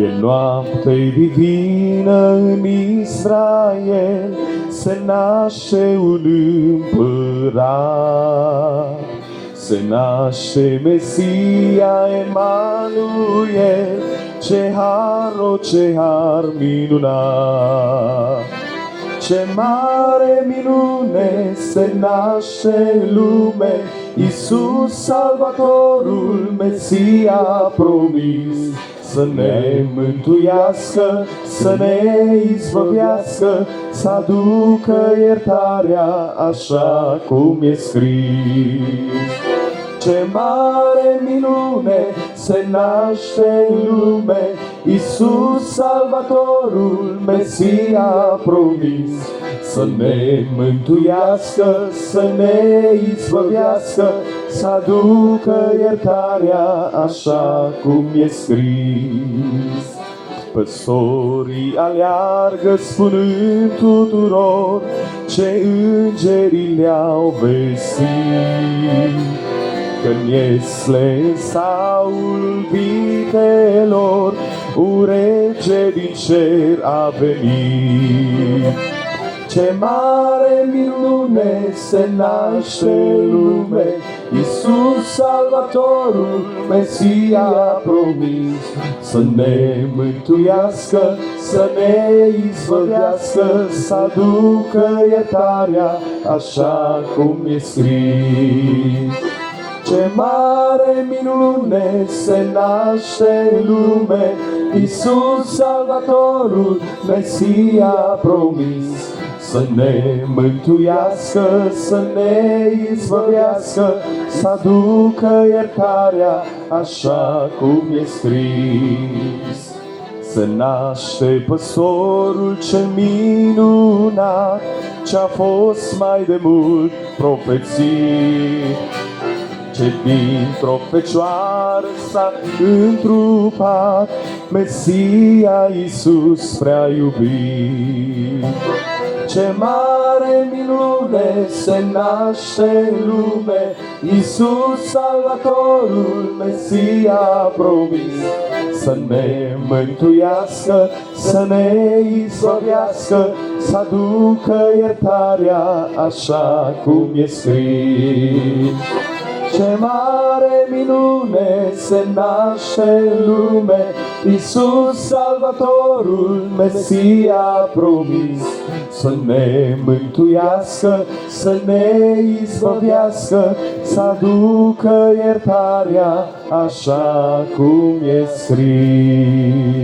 E noapte divină în Israel, se naște un împărat. Se naște Mesia Emanuel, ce har minunat. Ce mare minune se naște în lume, Iisus Salvatorul, Mesia promis. Să ne mântuiască, să ne izbăvească, să aducă iertarea așa cum e scris. Ce mare minune se naște în lume, Iisus Salvatorul, Mesia promis. Să ne mântuiască, să ne izbăvească, să aducă iertarea așa cum e scris. Păstorii aleargă spunând tuturor ce îngerii le-au vestit, că-n iesle saul vitelor, un rege din cer a venit. Ce mare minune se naște în lume, Iisus Salvatorul, Mesia promis. Să ne mântuiască, să ne izbăvească, să aducă iertarea așa cum e scris. Ce mare minune se naște în lume, Iisus Salvatorul, Mesia promis. Să ne mântuiască, să ne izbăvească, să aducă iertarea așa cum e scris. Se naște păstorul cel minunat, ce-a fost mai de mult profețit, ce dintr-o fecioară s-a întrupat, Mesia Iisus prea iubit. Ce mare minune se naște în lume, Iisus Salvatorul, Mesia promis. Să ne mântuiască, să ne izbăvească, să aducă iertarea așa cum e scris. Ce mare minune se naște în lume, Iisus Salvatorul, Mesia promis. Să ne mântuiască, să ne izbăvească, să aducă iertarea așa cum e scris.